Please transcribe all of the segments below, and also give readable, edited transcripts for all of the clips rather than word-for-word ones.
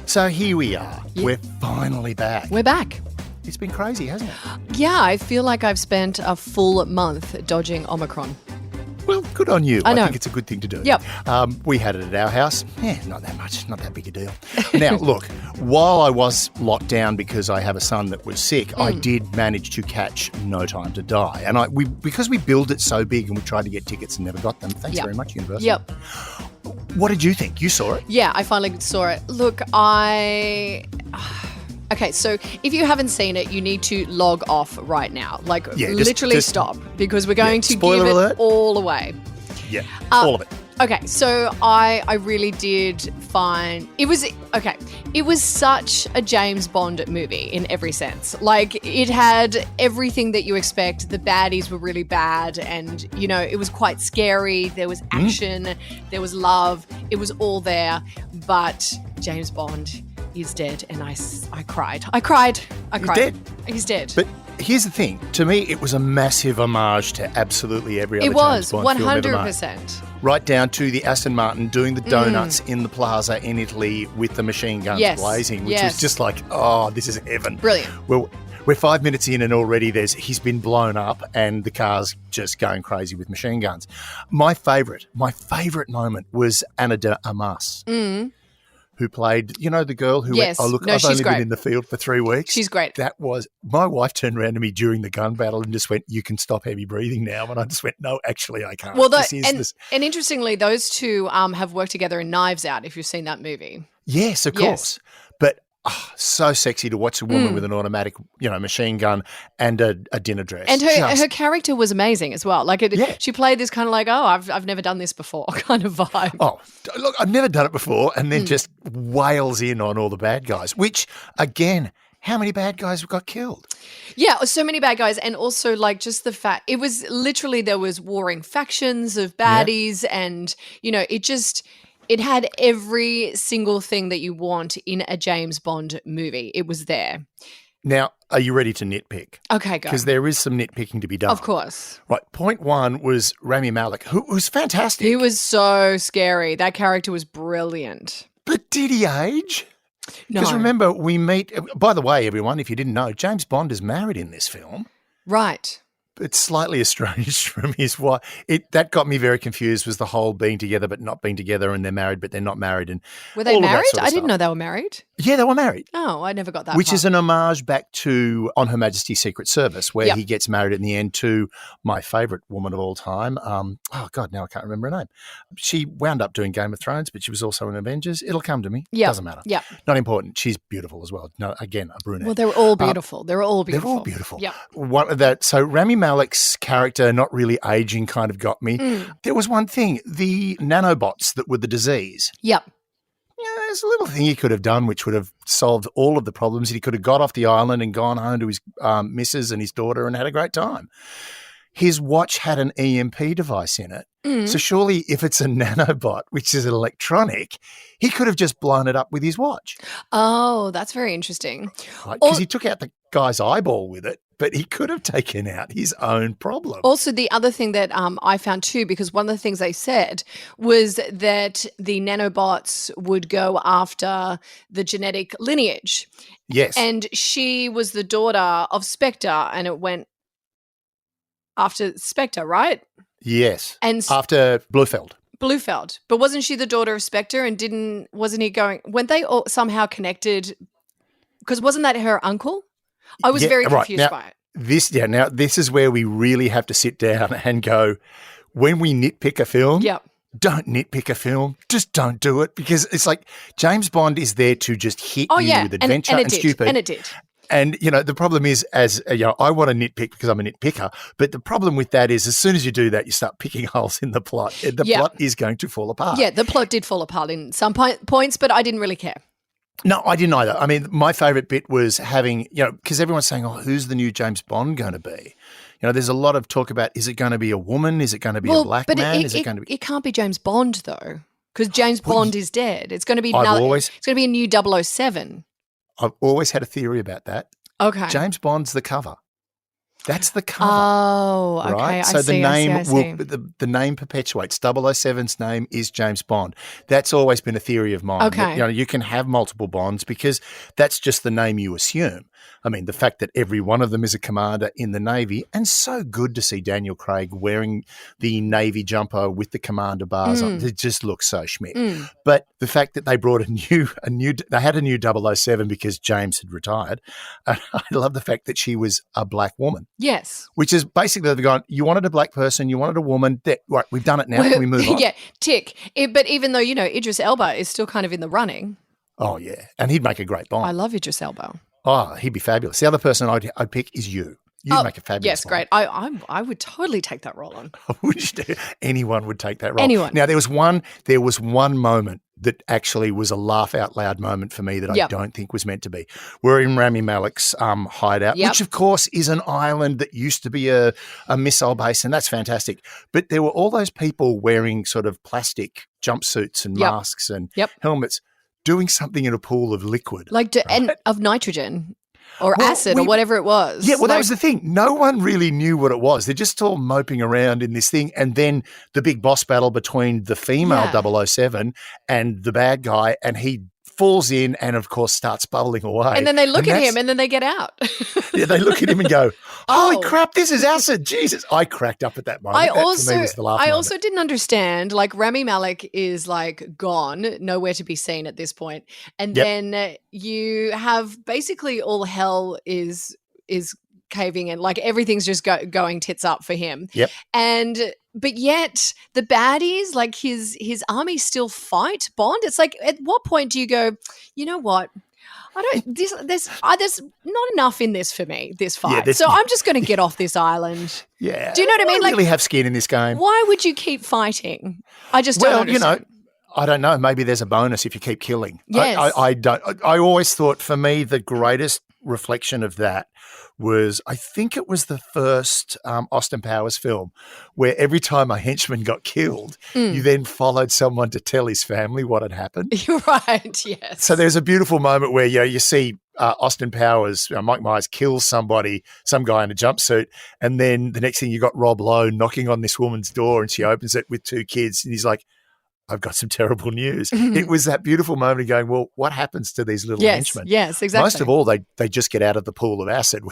So here we are. Yeah. We're finally back. We're back. It's been crazy, hasn't it? Yeah, I feel like I've spent a full month dodging Omicron. Well, good on you. I know. think it's a good thing to do. Yep. We had it at our house. Not that much, not that big a deal. Now, look, while I was locked down because I have a son that was sick, I did manage to catch No Time to Die. And because we billed it so big and we tried to get tickets and never got them. Thanks very much, Universal. Yep. What did you think? You saw it? Yeah, I finally saw it. Look, Okay, so if you haven't seen it, you need to log off right now. Literally stop, because we're going to spoiler give alert. it all away. Yeah, all of it. Okay, so I really did find it was such a James Bond movie in every sense. Like, it had everything that you expect. The baddies were really bad, and it was quite scary. There was action, there was love. It was all there, but James Bond is dead, and I cried. He's dead. He's dead. But here's the thing. To me, it was a massive homage to absolutely every other It was James Bond film ever made. 100%. Right down to the Aston Martin doing the donuts in the plaza in Italy with the machine guns blazing, which was just like, oh, this is heaven. Brilliant. Well, we're 5 minutes in and already he's been blown up and the car's just going crazy with machine guns. My favourite moment was Ana de Armas. Who played, the girl who went, I've only been in the field for 3 weeks. She's great. That was, my wife turned around to me during the gun battle and just went, you can stop heavy breathing now. And I just went, no, actually I can't. Well, and interestingly, those two have worked together in Knives Out, if you've seen that movie. Yes, of course. But so sexy to watch a woman with an automatic, machine gun and a dinner dress. And her character was amazing as well. She played this kind of like, I've never done this before kind of vibe. Oh, look, I've never done it before, and then just wails in on all the bad guys, which, again, how many bad guys got killed? Yeah, so many bad guys. And also, just the fact, it was literally, there was warring factions of baddies and, it had every single thing that you want in a James Bond movie. It was there. Now, are you ready to nitpick? Okay, go. Because there is some nitpicking to be done. Of course. Right, point one was Rami Malek, who was fantastic. He was so scary. That character was brilliant. But did he age? No. Because remember, by the way, everyone, if you didn't know, James Bond is married in this film. Right. It's slightly estranged from his wife. That got me very confused, was the whole being together but not being together, and they're married but they're not married. And were they married? I didn't know they were married. Yeah, they were married. Oh, I never got that Which part. is an homage back to On Her Majesty's Secret Service, where he gets married in the end to my favourite woman of all time. Now I can't remember her name. She wound up doing Game of Thrones, but she was also in Avengers. It'll come to me. Yeah. Doesn't matter. Yeah. Not important. She's beautiful as well. No, again, a brunette. Well, they're all beautiful. They're all beautiful. They're all beautiful. Yeah. So Rami Malek's character not really aging kind of got me. There was one thing, the nanobots that were the disease. Yep. Yeah, there's a little thing he could have done which would have solved all of the problems. He could have got off the island and gone home to his missus and his daughter and had a great time. His watch had an EMP device in it. So surely if it's a nanobot, which is electronic, he could have just blown it up with his watch. Oh, that's very interesting. Because he took out the guy's eyeball with it, but he could have taken out his own problem. Also, the other thing that I found too, because one of the things they said was that the nanobots would go after the genetic lineage. Yes. And she was the daughter of Spectre, and it went after Spectre, right? Yes. And after Blofeld. But wasn't she the daughter of Spectre, and weren't they all somehow connected? Because wasn't that her uncle? I was very confused by it. Now this is where we really have to sit down and go, when we nitpick a film, don't nitpick a film. Just don't do it, because it's like James Bond is there to just hit you with adventure and stupid. And it did. And, the problem is, I want to nitpick because I'm a nitpicker, but the problem with that is as soon as you do that, you start picking holes in the plot. The plot is going to fall apart. Yeah, the plot did fall apart in some points, but I didn't really care. No, I didn't either. I mean, my favourite bit was having, because everyone's saying, who's the new James Bond going to be? There's a lot of talk about, is it going to be a woman? Is it going to be a black man? It can't be James Bond, though, because James Bond is dead. It's going to be it's going to be a new 007. I've always had a theory about that. Okay. James Bond's the cover. That's the cover. Oh, okay. Right, I so see. I see. the name perpetuates. 007's name is James Bond. That's always been a theory of mine. Okay. That, you can have multiple Bonds because that's just the name you assume. I mean, the fact that every one of them is a commander in the Navy, and so good to see Daniel Craig wearing the Navy jumper with the commander bars on. It just looks so schmick. But the fact that they brought they had a new 007 because James had retired. And I love the fact that she was a black woman. Yes. Which is basically they've gone, you wanted a black person, you wanted a woman. Right, we've done it now. Can we move on? Yeah, tick. But even though, Idris Elba is still kind of in the running. Oh, yeah. And he'd make a great Bond. I love Idris Elba. Oh, he'd be fabulous. The other person I'd pick is you. You'd make a fabulous Yes, Bond. great. I would totally take that role on. Anyone would take that role. Anyone. Now, there was one moment that actually was a laugh out loud moment for me that I don't think was meant to be. We're in Rami Malek's hideout, which of course is an island that used to be a missile base, and that's fantastic. But there were all those people wearing sort of plastic jumpsuits and masks and helmets doing something in a pool of liquid. And of nitrogen. Or acid or whatever it was. Yeah, well, that was the thing. No one really knew what it was. They're just all moping around in this thing. And then the big boss battle between the female 007 and the bad guy, and he falls in and, of course, starts bubbling away. And then they look at him and then they get out. Yeah, they look at him and go, holy crap, this is acid. Jesus. I cracked up at that moment. I That also didn't understand, Rami Malek is gone, nowhere to be seen at this point. And then you have basically all hell is caving in, everything's just going tits up for him. Yep. But yet the baddies, his army still fight Bond. It's at what point do you go, you know what? There's not enough in this for me, this fight. So I'm just going to get off this island. Yeah. Do you know what I mean? I really have skin in this game. Why would you keep fighting? I just don't understand. I don't know. Maybe there's a bonus if you keep killing. Yes. I don't. I always thought, for me, the greatest reflection of that was, I think it was the first Austin Powers film, where every time a henchman got killed, you then followed someone to tell his family what had happened. You're right, yes. So there's a beautiful moment where you see Austin Powers, Mike Myers, kills some guy in a jumpsuit, and then the next thing you got Rob Lowe knocking on this woman's door, and she opens it with two kids, and he's like, I've got some terrible news. It was that beautiful moment of going, well, what happens to these little henchmen? Yes, exactly. Most of all, they just get out of the pool of acid,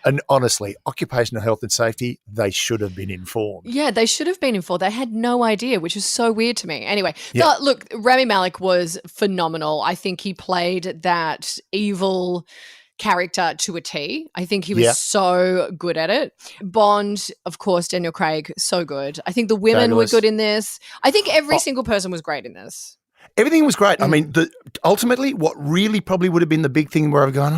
and honestly, occupational health and safety, they should have been informed. Yeah, they should have been informed. They had no idea, which is so weird to me. Anyway, look, Rami Malek was phenomenal. I think he played that evil character to a T. I think he was so good at it. Bond, of course, Daniel Craig, so good. I think the women were good in this. I think every single person was great in this. Everything was great. I mean, ultimately, what really probably would have been the big thing where I've gone,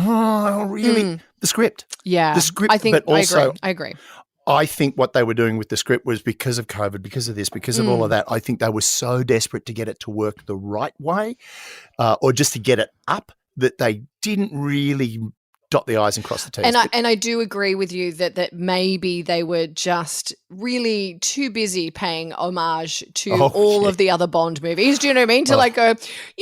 the script. Yeah. The script, I think, but also, I agree. I think what they were doing with the script was, because of COVID, because of this, because of all of that, I think they were so desperate to get it to work the right way, or just to get it up, that they didn't really dot the I's and cross the T's. And I do agree with you that maybe they were just really too busy paying homage to all of the other Bond movies. Do you know what I mean? To go,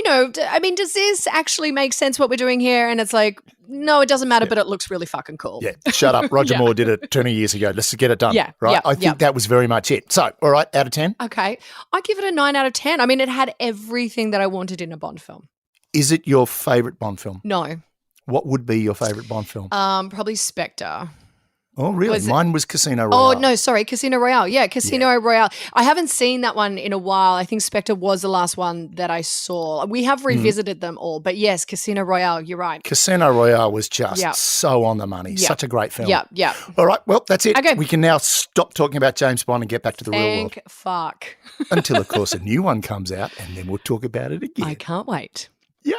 I mean, does this actually make sense what we're doing here? And it's like, no, it doesn't matter, but it looks really fucking cool. Yeah, shut up. Roger Moore did it 20 years ago. Let's get it done. Yeah, right? I think that was very much it. So, all right, out of 10? Okay. I give it a 9 out of 10. I mean, it had everything that I wanted in a Bond film. Is it your favourite Bond film? No. What would be your favourite Bond film? Probably Spectre. Oh, really? Mine was Casino Royale. Oh, no, sorry, Casino Royale. Yeah, Casino Royale. I haven't seen that one in a while. I think Spectre was the last one that I saw. We have revisited them all, but yes, Casino Royale, you're right. Casino Royale was just so on the money. Such a great film. Yeah. All right, well, that's it. Okay. We can now stop talking about James Bond and get back to the real world. Thank fuck. Until, of course, a new one comes out, and then we'll talk about it again. I can't wait. Yay!